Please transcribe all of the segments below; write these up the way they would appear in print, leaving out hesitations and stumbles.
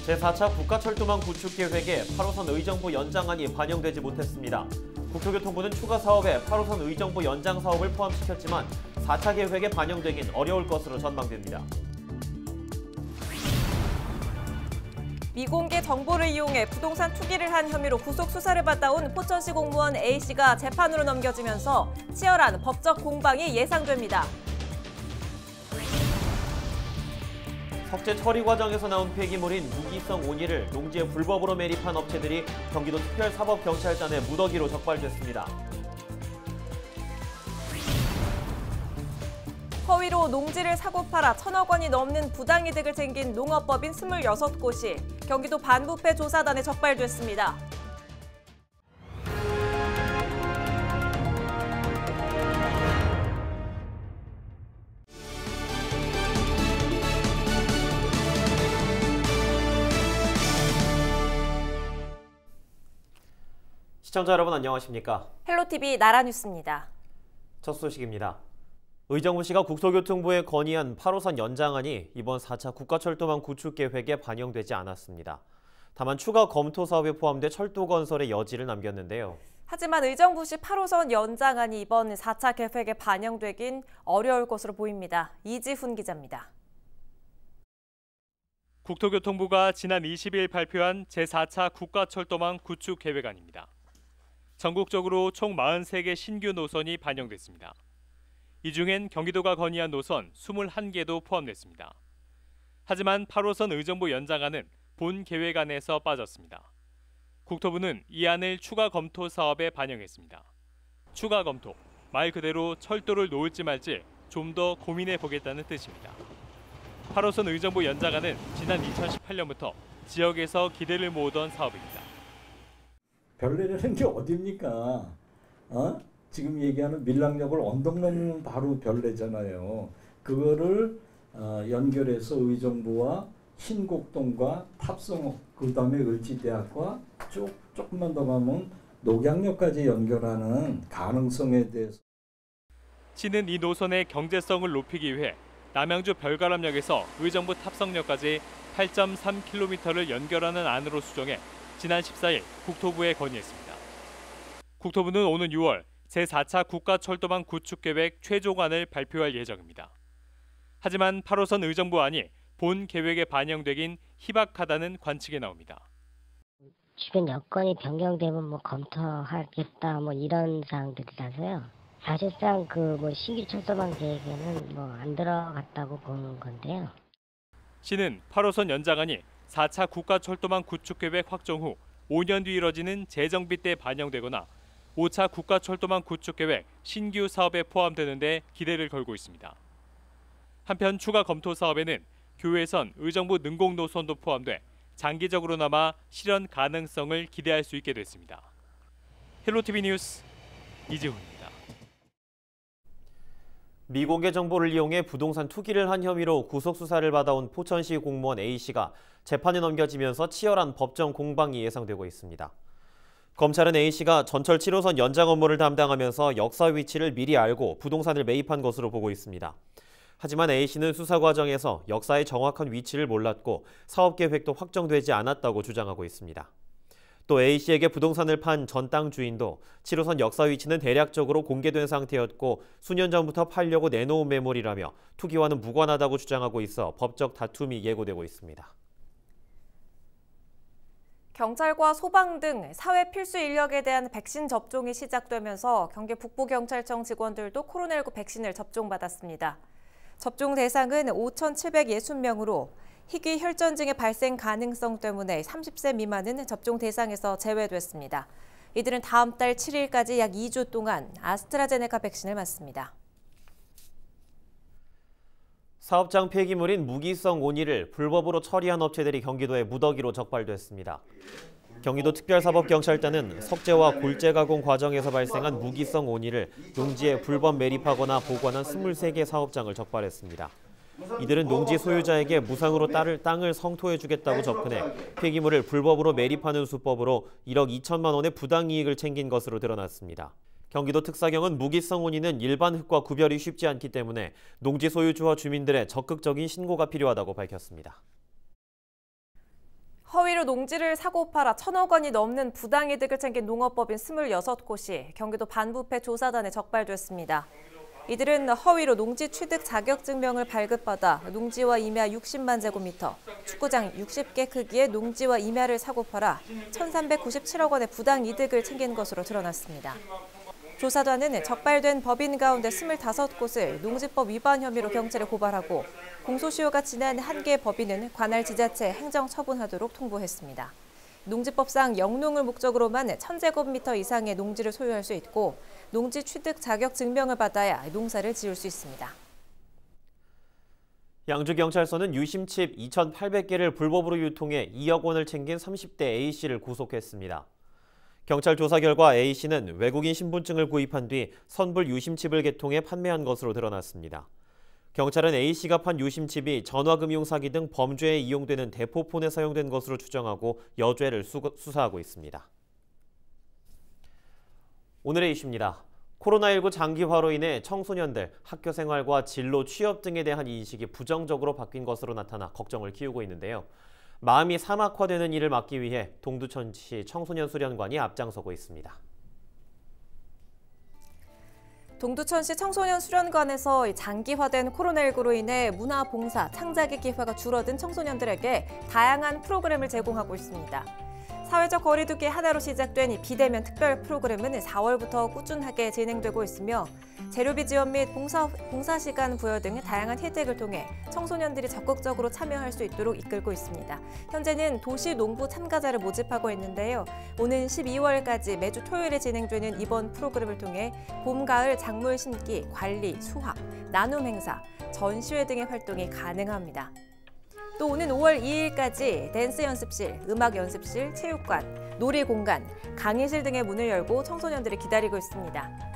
제4차 국가철도망 구축 계획에 8호선 의정부 연장안이 반영되지 못했습니다. 국토교통부는 추가 사업에 8호선 의정부 연장 사업을 포함시켰지만 4차 계획에 반영되긴 어려울 것으로 전망됩니다. 미공개 정보를 이용해 부동산 투기를 한 혐의로 구속 수사를 받아온 포천시 공무원 A씨가 재판으로 넘겨지면서 치열한 법적 공방이 예상됩니다. 석재 처리 과정에서 나온 폐기물인 무기성 온이를 농지에 불법으로 매립한 업체들이 경기도 특별사법경찰단의 무더기로 적발됐습니다. 허위로 농지를 사고 팔아 1,000억 원이 넘는 부당이득을 챙긴 농업법인 26곳이 경기도 반부패 조사단에 적발됐습니다. 시청자 여러분 안녕하십니까? 헬로티비 나라뉴스입니다. 첫 소식입니다. 의정부시가 국토교통부에 건의한 8호선 연장안이 이번 4차 국가철도망 구축 계획에 반영되지 않았습니다. 다만 추가 검토 사업에 포함돼 철도 건설의 여지를 남겼는데요. 하지만 의정부시 8호선 연장안이 이번 4차 계획에 반영되긴 어려울 것으로 보입니다. 이지훈 기자입니다. 국토교통부가 지난 20일 발표한 제4차 국가철도망 구축 계획안입니다. 전국적으로 총 43개 신규 노선이 반영됐습니다. 이 중엔 경기도가 건의한 노선 21개도 포함됐습니다. 하지만 8호선 의정부 연장안은 본 계획안에서 빠졌습니다. 국토부는 이 안을 추가 검토 사업에 반영했습니다. 추가 검토, 말 그대로 철도를 놓을지 말지 좀 더 고민해 보겠다는 뜻입니다. 8호선 의정부 연장안은 지난 2018년부터 지역에서 기대를 모으던 사업입니다. 별내라는 게 어딥니까? 지금 얘기하는 밀락역을 언덕 넘으면 바로 별내잖아요. 그거를 연결해서 의정부와 신곡동과 탑성호, 그 다음에 을지대학과 조금만 더 가면 녹양역까지 연결하는 가능성에 대해서 시는 이 노선의 경제성을 높이기 위해 남양주 별가람역에서 의정부 탑성역까지 8.3km를 연결하는 안으로 수정해 지난 14일 국토부에 건의했습니다. 국토부는 오는 6월 제4차 국가철도망 구축계획 최종안을 발표할 예정입니다. 하지만 8호선 의정부안이 본 계획에 반영되긴 희박하다는 관측이 나옵니다. 주변 여건이 변경되면 검토하겠다 이런 사항들이라서요. 사실상 신규 철도망 계획에는 안 들어갔다고 보는 건데요. 시는 8호선 연장안이 4차 국가철도망 구축계획 확정 후 5년 뒤 이뤄지는 재정비 때 반영되거나 5차 국가철도망 구축계획 신규 사업에 포함되는 데 기대를 걸고 있습니다. 한편 추가 검토 사업에는 교외선 의정부 능곡 노선도 포함돼 장기적으로나마 실현 가능성을 기대할 수 있게 됐습니다. 헬로티비 뉴스 이지훈입니다. 미공개 정보를 이용해 부동산 투기를 한 혐의로 구속 수사를 받아온 포천시 공무원 A씨가 재판에 넘겨지면서 치열한 법정 공방이 예상되고 있습니다. 검찰은 A씨가 전철 7호선 연장 업무를 담당하면서 역사 위치를 미리 알고 부동산을 매입한 것으로 보고 있습니다. 하지만 A씨는 수사 과정에서 역사의 정확한 위치를 몰랐고 사업 계획도 확정되지 않았다고 주장하고 있습니다. 또 A씨에게 부동산을 판 전 땅 주인도 7호선 역사 위치는 대략적으로 공개된 상태였고 수년 전부터 팔려고 내놓은 매물이라며 투기와는 무관하다고 주장하고 있어 법적 다툼이 예고되고 있습니다. 경찰과 소방 등 사회 필수 인력에 대한 백신 접종이 시작되면서 경기 북부경찰청 직원들도 코로나19 백신을 접종받았습니다. 접종 대상은 5,760명으로 희귀 혈전증의 발생 가능성 때문에 30세 미만은 접종 대상에서 제외됐습니다. 이들은 다음 달 7일까지 약 2주 동안 아스트라제네카 백신을 맞습니다. 사업장 폐기물인 무기성 온이를 불법으로 처리한 업체들이 경기도에 무더기로 적발됐습니다. 경기도 특별사법경찰단은 석재와 골재 가공 과정에서 발생한 무기성 온이를 농지에 불법 매립하거나 보관한 23개 사업장을 적발했습니다. 이들은 농지 소유자에게 무상으로 땅을 성토해주겠다고 접근해 폐기물을 불법으로 매립하는 수법으로 1억 2천만 원의 부당이익을 챙긴 것으로 드러났습니다. 경기도 특사경은 무기성 온이는 일반 흙과 구별이 쉽지 않기 때문에 농지 소유주와 주민들의 적극적인 신고가 필요하다고 밝혔습니다. 허위로 농지를 사고 팔아 1,000억 원이 넘는 부당이득을 챙긴 농업법인 26곳이 경기도 반부패 조사단에 적발됐습니다. 이들은 허위로 농지 취득 자격증명을 발급받아 농지와 임야 60만 제곱미터, 축구장 60개 크기의 농지와 임야를 사고 팔아 1,397억 원의 부당이득을 챙긴 것으로 드러났습니다. 조사단은 적발된 법인 가운데 25곳을 농지법 위반 혐의로 경찰에 고발하고 공소시효가 지난 한 개의 법인은 관할 지자체에 행정처분하도록 통보했습니다. 농지법상 영농을 목적으로만 1,000제곱미터 이상의 농지를 소유할 수 있고 농지 취득 자격 증명을 받아야 농사를 지을 수 있습니다. 양주경찰서는 유심칩 2,800개를 불법으로 유통해 2억 원을 챙긴 30대 A씨를 구속했습니다. 경찰 조사 결과 A씨는 외국인 신분증을 구입한 뒤 선불 유심칩을 개통해 판매한 것으로 드러났습니다. 경찰은 A씨가 판 유심칩이 전화금융 사기 등 범죄에 이용되는 대포폰에 사용된 것으로 추정하고 여죄를 수사하고 있습니다. 오늘의 이슈입니다. 코로나19 장기화로 인해 청소년들 학교 생활과 진로, 취업 등에 대한 인식이 부정적으로 바뀐 것으로 나타나 걱정을 키우고 있는데요. 마음이 사막화되는 일을 막기 위해 동두천시 청소년 수련관이 앞장서고 있습니다. 동두천시 청소년 수련관에서 장기화된 코로나19로 인해 문화, 봉사, 창작의 기회가 줄어든 청소년들에게 다양한 프로그램을 제공하고 있습니다. 사회적 거리두기 하나로 시작된 이 비대면 특별 프로그램은 4월부터 꾸준하게 진행되고 있으며 재료비 지원 및 봉사 시간 부여 등 다양한 혜택을 통해 청소년들이 적극적으로 참여할 수 있도록 이끌고 있습니다. 현재는 도시 농부 참가자를 모집하고 있는데요. 오는 12월까지 매주 토요일에 진행되는 이번 프로그램을 통해 봄, 가을 작물 심기, 관리, 수확, 나눔 행사, 전시회 등의 활동이 가능합니다. 또 오는 5월 2일까지 댄스 연습실, 음악 연습실, 체육관, 놀이공간, 강의실 등의 문을 열고 청소년들을 기다리고 있습니다.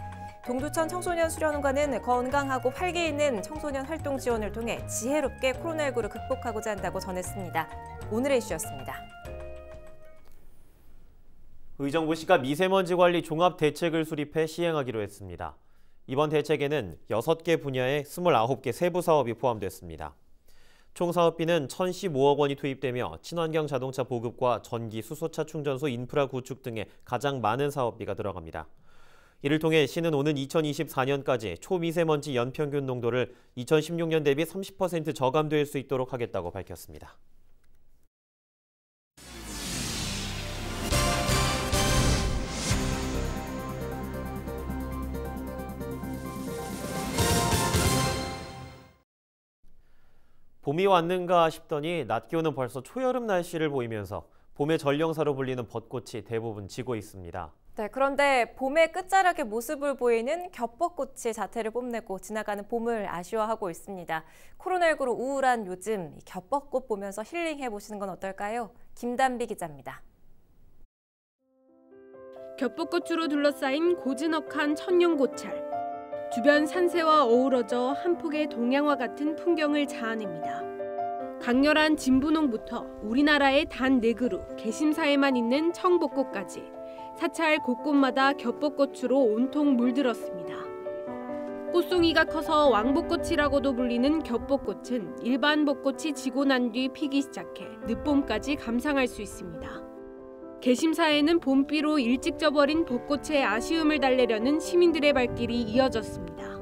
동두천 청소년 수련관은 건강하고 활기 있는 청소년 활동 지원을 통해 지혜롭게 코로나19를 극복하고자 한다고 전했습니다. 오늘의 이슈였습니다. 의정부시가 미세먼지 관리 종합 대책을 수립해 시행하기로 했습니다. 이번 대책에는 6개 분야의 29개 세부 사업이 포함됐습니다. 총 사업비는 1,015억 원이 투입되며 친환경 자동차 보급과 전기, 수소차 충전소 인프라 구축 등의 가장 많은 사업비가 들어갑니다. 이를 통해 시는 오는 2024년까지 초미세먼지 연평균 농도를 2016년 대비 30% 저감될 수 있도록 하겠다고 밝혔습니다. 봄이 왔는가 싶더니 낮 기온은 벌써 초여름 날씨를 보이면서 봄의 전령사로 불리는 벚꽃이 대부분 지고 있습니다. 네, 그런데 봄의 끝자락의 모습을 보이는 겹벚꽃이 자태를 뽐내고 지나가는 봄을 아쉬워하고 있습니다. 코로나19로 우울한 요즘 겹벚꽃 보면서 힐링해보시는 건 어떨까요? 김단비 기자입니다. 겹벚꽃으로 둘러싸인 고즈넉한 천년고찰. 주변 산세와 어우러져 한 폭의 동양화 같은 풍경을 자아냅니다. 강렬한 진분홍부터 우리나라의 단 4그루, 개심사에만 있는 청벚꽃까지 사찰 곳곳마다 겹벚꽃으로 온통 물들었습니다. 꽃송이가 커서 왕벚꽃이라고도 불리는 겹벚꽃은 일반 벚꽃이 지고 난 뒤 피기 시작해 늦봄까지 감상할 수 있습니다. 개심사에는 봄비로 일찍 져버린 벚꽃의 아쉬움을 달래려는 시민들의 발길이 이어졌습니다.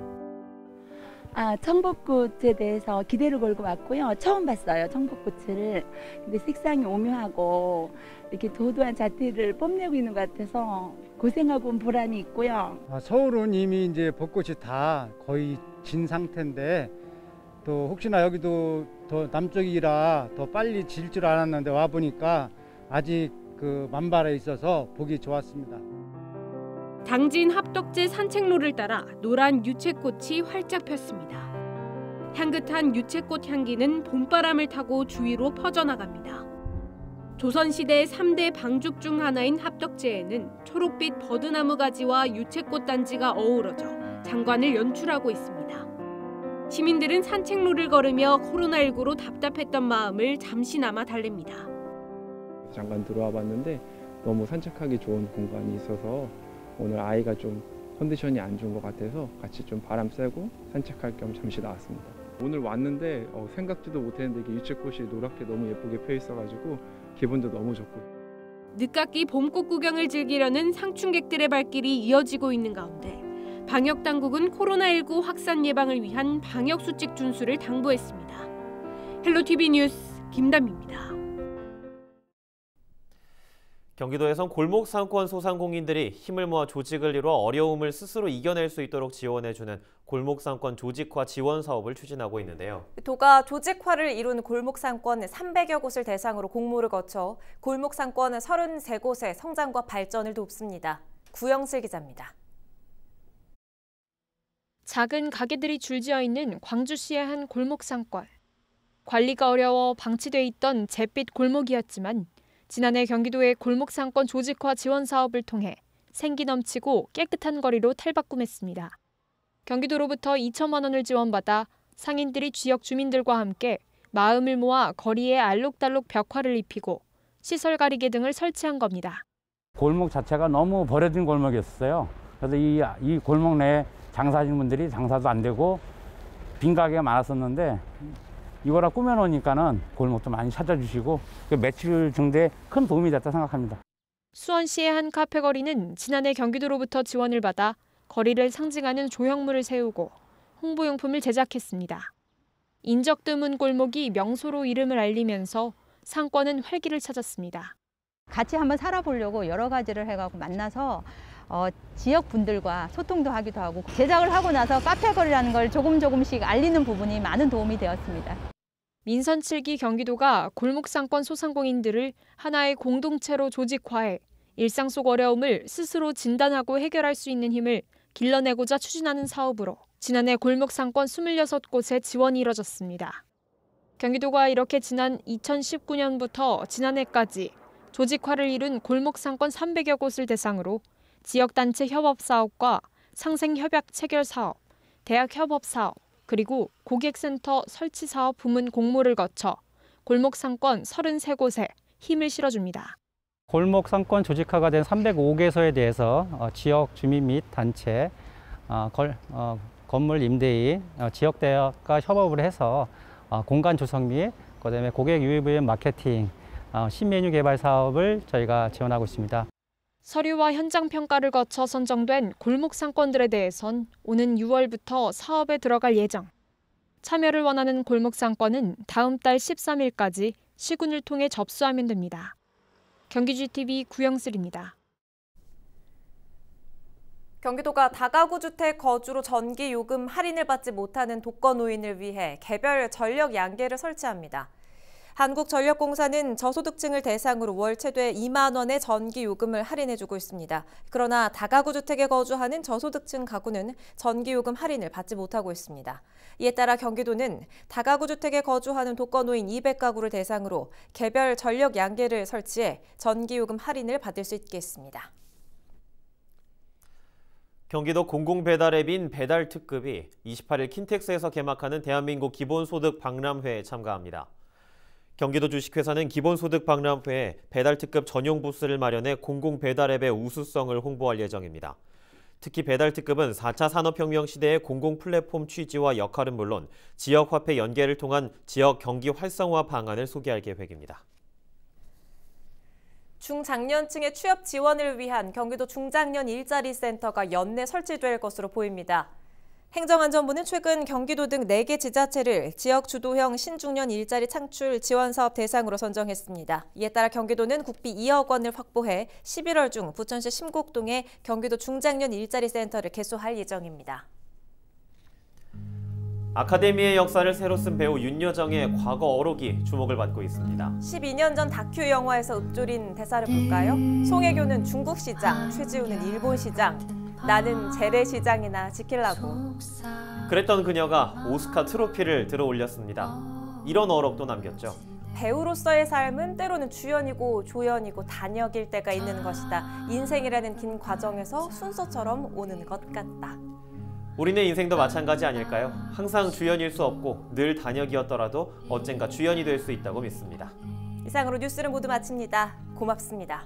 청벚꽃에 대해서 기대를 걸고 왔고요. 처음 봤어요, 청벚꽃을. 근데 색상이 오묘하고 이렇게 도도한 자태를 뽐내고 있는 것 같아서 고생하고 온 보람이 있고요. 서울은 이미 이제 벚꽃이 다 거의 진 상태인데 또 혹시나 여기도 더 남쪽이라 더 빨리 질 줄 알았는데 와 보니까 아직 그 만발해 있어서 보기 좋았습니다. 당진 합덕제 산책로를 따라 노란 유채꽃이 활짝 폈습니다. 향긋한 유채꽃 향기는 봄바람을 타고 주위로 퍼져나갑니다. 조선시대 3대 방죽 중 하나인 합덕제에는 초록빛 버드나무 가지와 유채꽃 단지가 어우러져 장관을 연출하고 있습니다. 시민들은 산책로를 걸으며 코로나19로 답답했던 마음을 잠시나마 달랩니다. 잠깐 들어와 봤는데 너무 산책하기 좋은 공간이 있어서 오늘 아이가 좀 컨디션이 안 좋은 것 같아서 같이 좀 바람 쐬고 산책할 겸 잠시 나왔습니다. 오늘 왔는데 생각지도 못했는데 이게 유채꽃이 노랗게 너무 예쁘게 펴 있어가지고 기분도 너무 좋고. 늦깎이 봄꽃 구경을 즐기려는 상춘객들의 발길이 이어지고 있는 가운데 방역 당국은 코로나19 확산 예방을 위한 방역 수칙 준수를 당부했습니다. 헬로티비 뉴스 김담입니다. 경기도에선 골목 상권 소상공인들이 힘을 모아 조직을 이루어 어려움을 스스로 이겨낼 수 있도록 지원해주는 골목 상권 조직화 지원 사업을 추진하고 있는데요. 도가 조직화를 이룬 골목 상권 300여 곳을 대상으로 공모를 거쳐 골목 상권 33곳의 성장과 발전을 돕습니다. 구영슬 기자입니다. 작은 가게들이 줄지어 있는 광주시의 한 골목 상권. 관리가 어려워 방치돼 있던 잿빛 골목이었지만 지난해 경기도의 골목 상권 조직화 지원 사업을 통해 생기 넘치고 깨끗한 거리로 탈바꿈했습니다. 경기도로부터 2천만 원을 지원받아 상인들이 지역 주민들과 함께 마음을 모아 거리에 알록달록 벽화를 입히고 시설 가리개 등을 설치한 겁니다. 골목 자체가 너무 버려진 골목이었어요. 그래서 이 골목 내에 장사하시는 분들이 장사도 안 되고 빈 가게가 많았었는데 이거라 꾸며놓으니까는 골목도 많이 찾아주시고 매출 증대에 큰 도움이 됐다 생각합니다. 수원시의 한 카페 거리는 지난해 경기도로부터 지원을 받아 거리를 상징하는 조형물을 세우고 홍보용품을 제작했습니다. 인적 드문 골목이 명소로 이름을 알리면서 상권은 활기를 찾았습니다. 같이 한번 살아보려고 여러 가지를 해가지고 만나서 지역 분들과 소통도 하기도 하고 제작을 하고 나서 카페 거리라는 걸 조금씩 알리는 부분이 많은 도움이 되었습니다. 민선 7기 경기도가 골목 상권 소상공인들을 하나의 공동체로 조직화해 일상 속 어려움을 스스로 진단하고 해결할 수 있는 힘을 길러내고자 추진하는 사업으로 지난해 골목 상권 26곳에 지원이 이뤄졌습니다. 경기도가 이렇게 지난 2019년부터 지난해까지 조직화를 이룬 골목 상권 300여 곳을 대상으로 지역단체 협업 사업과 상생협약 체결 사업, 대학 협업 사업, 그리고 고객센터 설치 사업 부문 공모를 거쳐 골목 상권 33곳에 힘을 실어줍니다. 골목 상권 조직화가 된 305개소에 대해서 지역 주민 및 단체, 건물 임대인, 지역대학과 협업을 해서 공간 조성 및 그다음에 고객 유입 마케팅, 신메뉴 개발 사업을 저희가 지원하고 있습니다. 서류와 현장 평가를 거쳐 선정된 골목 상권들에 대해선 오는 6월부터 사업에 들어갈 예정. 참여를 원하는 골목 상권은 다음 달 13일까지 시군을 통해 접수하면 됩니다. 경기GTV 구영슬입니다. 경기도가 다가구 주택 거주로 전기 요금 할인을 받지 못하는 독거노인을 위해 개별 전력 양계를 설치합니다. 한국전력공사는 저소득층을 대상으로 월 최대 2만 원의 전기 요금을 할인해주고 있습니다. 그러나 다가구 주택에 거주하는 저소득층 가구는 전기 요금 할인을 받지 못하고 있습니다. 이에 따라 경기도는 다가구 주택에 거주하는 독거노인 200가구를 대상으로 개별 전력 양계를 설치해 전기 요금 할인을 받을 수 있게 했습니다. 경기도 공공배달 앱인 배달특급이 28일 킨텍스에서 개막하는 대한민국 기본소득 박람회에 참가합니다. 경기도 주식회사는 기본소득 박람회에 배달특급 전용 부스를 마련해 공공배달앱의 우수성을 홍보할 예정입니다. 특히 배달특급은 4차 산업혁명 시대의 공공플랫폼 취지와 역할은 물론 지역화폐 연계를 통한 지역 경기 활성화 방안을 소개할 계획입니다. 중장년층의 취업 지원을 위한 경기도 중장년 일자리 센터가 연내 설치될 것으로 보입니다. 행정안전부는 최근 경기도 등 4개 지자체를 지역 주도형 신중년 일자리 창출 지원 사업 대상으로 선정했습니다. 이에 따라 경기도는 국비 2억 원을 확보해 11월 중 부천시 심곡동에 경기도 중장년 일자리 센터를 개소할 예정입니다. 아카데미의 역사를 새로 쓴 배우 윤여정의 과거 어록이 주목을 받고 있습니다. 12년 전 다큐 영화에서 읊조린 대사를 볼까요? 송혜교는 중국 시장, 최지우는 일본 시장, 나는 재래시장이나 지키려고. 그랬던 그녀가 오스카 트로피를 들어올렸습니다. 이런 어록도 남겼죠. 배우로서의 삶은 때로는 주연이고 조연이고 단역일 때가 있는 것이다. 인생이라는 긴 과정에서 순서처럼 오는 것 같다. 우리네 인생도 마찬가지 아닐까요? 항상 주연일 수 없고 늘 단역이었더라도 언젠가 주연이 될 수 있다고 믿습니다. 이상으로 뉴스를 모두 마칩니다. 고맙습니다.